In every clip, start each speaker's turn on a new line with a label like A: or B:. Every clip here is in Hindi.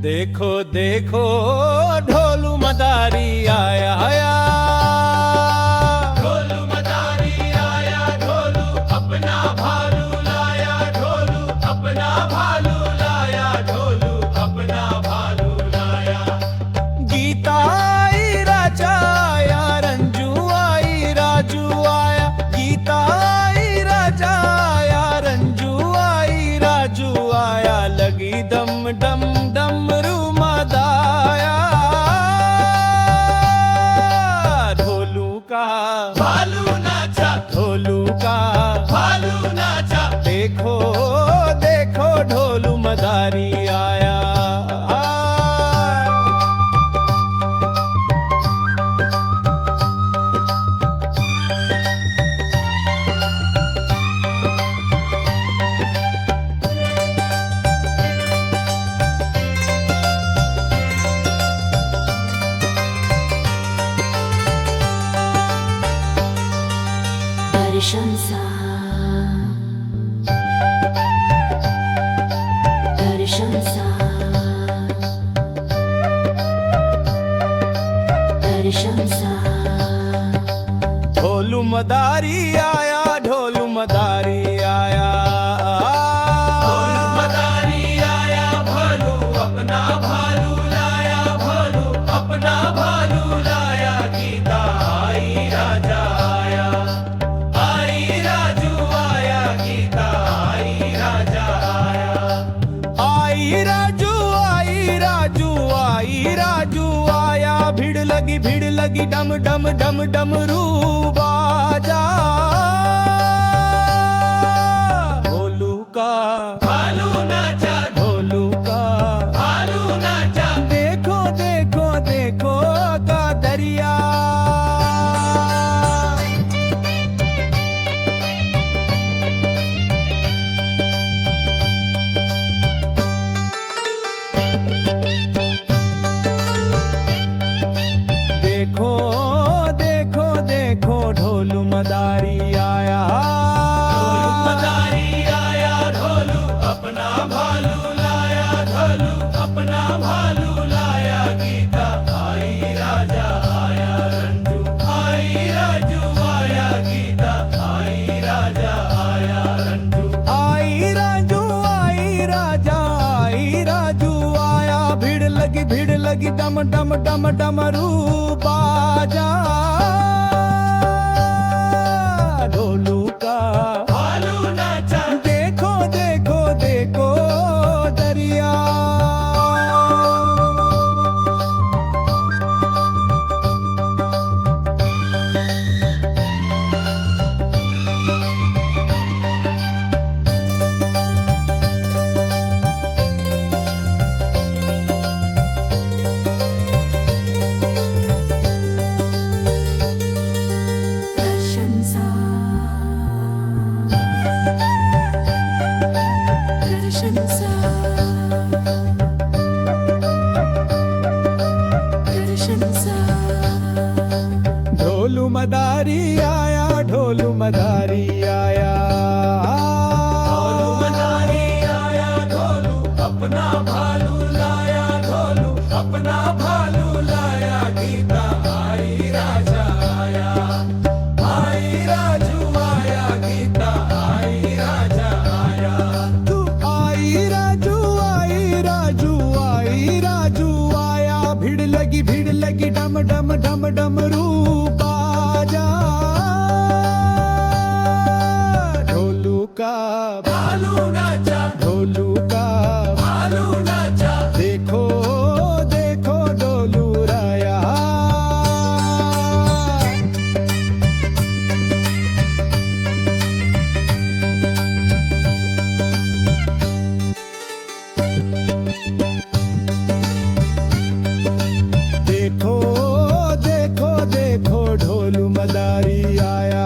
A: देखो देखो ढोलू मदारी आया आया,
B: ढोलू मदारी आया, ढोलू अपना भालू लाया, ढोलू अपना भालू लाया, ढोलू अपना भालू लाया।
A: गीता आई राजा आया, रंजू आई राजू आया, गीता आई राजा आया, रंजू आई राजू आया, लगी दम डम डमरू मदाया, ढोलू का
B: भालू नाचा,
A: ढोलू का
B: भालू नाचा,
A: देखो देखो ढोलू मदारी आया।
C: प्रशंसा प्रशंसा प्रशंसा।
A: ढोलू मदारी आया, ढोलू मदारी आया,
B: ढोलू मदारी आया, भालू अपना भालू लाया, भालू अपना भालू लाया, गीता आई राजा आया, आई राजू आया, गीता आई राजा आया।
A: आई राजू आई राजू आई राजू आया, भीड़ लगी डम डम डम डमरू बाजा, ढोलू का
B: भालू नाचा,
A: ढोलू का
B: भालू नाचा,
A: देखो देखो देखो का दरिया। देखो देखो देखो ढोलू मदारी आया,
B: ढोलू मदारी आया, ढोलू अपना भालू लाया, ढोलू अपना भालू लाया, गीता आई राजा आया, रंजू आई राजू आया, गीता आई राजा आया, रंजू
A: आई राजू आई राजा आई राजू आया, भीड़ लगी डम डम डम डमरू बाजा, ढोलू का
B: भालू नाचा,
A: देखो देखो देखो दरिया।
C: प्रशंसा प्रशंसा प्रशंसा।
A: ढोलू मदारी आया, ढोलू मदारी आया,
B: ढोलू मदारी आया, ढोलू अपना भालू लाया, ढोलू अपना भालू लाया, गीता आई राजा आया, आई राजू आया, गीता आई राजा आया।
A: तू आई राजू आई राजू आई राजू आया, भीड़ लगी डम डम डम डमरू बाजा, ढोलू का
B: भालू नाचा,
A: ढोलू का
B: भालू नाचा,
A: देखो देखो ढोलू राया। देखो देखो देखो ढोलू मदारी आया,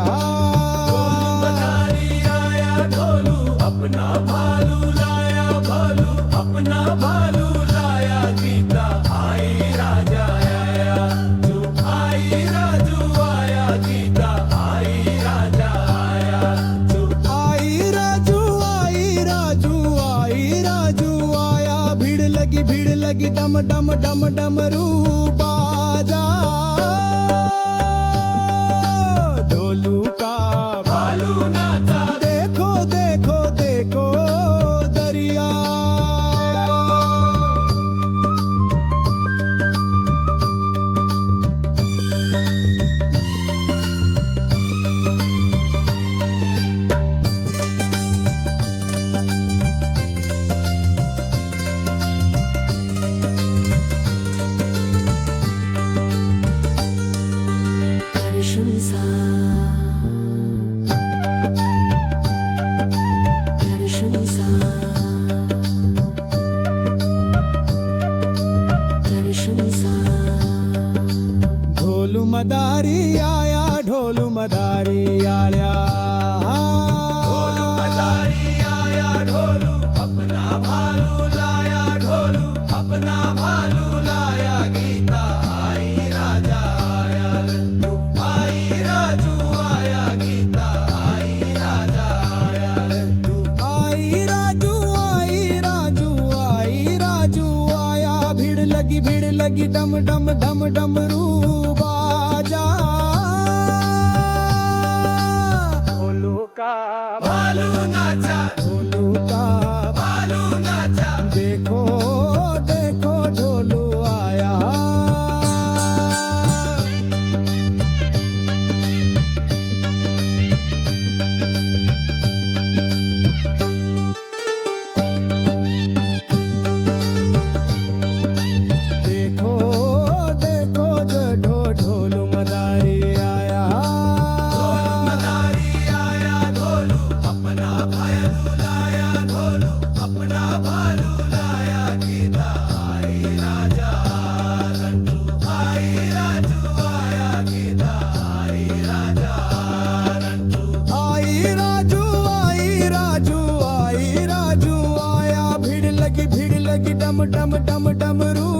B: ढोलू मदारी आया, ढोलू अपना भालू लाया, भालू अपना भालू लाया, गीता आई राजा आया, तू आई राजू आया, गीता आई राजा आया, तू
A: आई राजू आई राजू आई राजू आया, भीड़ लगी लगी भीड़ लगी डम डम डम डमरू बाजा ढोलू का
B: भालू नाचा
A: देखो देखो देखो दरिया
C: प्रशंसा प्रशंसा प्रशंसा
A: ढोलू मदारी आया ढोलू मदारी आया
B: ढोलू मदारी आया ढोलू अपना भालू लाया ढोलू अपना भालू लाया गीता आई राजा आया लड्डू आई राजू आया गीता आई राजा आया लड्डू
A: आई राजू आई राजू आई राजू आया भीड़ लगी डम डम डम डमरू बाजा ढोलू का
B: भालू नाचा
A: ढोलू का
B: भालू नाचा
A: देखो देखो ढोलू आया देखो देखो ढोलू मदारी आया
B: ढोलू मदारी आया ढोलू अपना भालू लाया ढोलू अपना भालू लाया गीता आई राजा लड्डू आई राजू आया गीता आई राजा लड्डू
A: आई राजू आई राजू आई राजू आया भीड़ लगी डम डम डम डमरू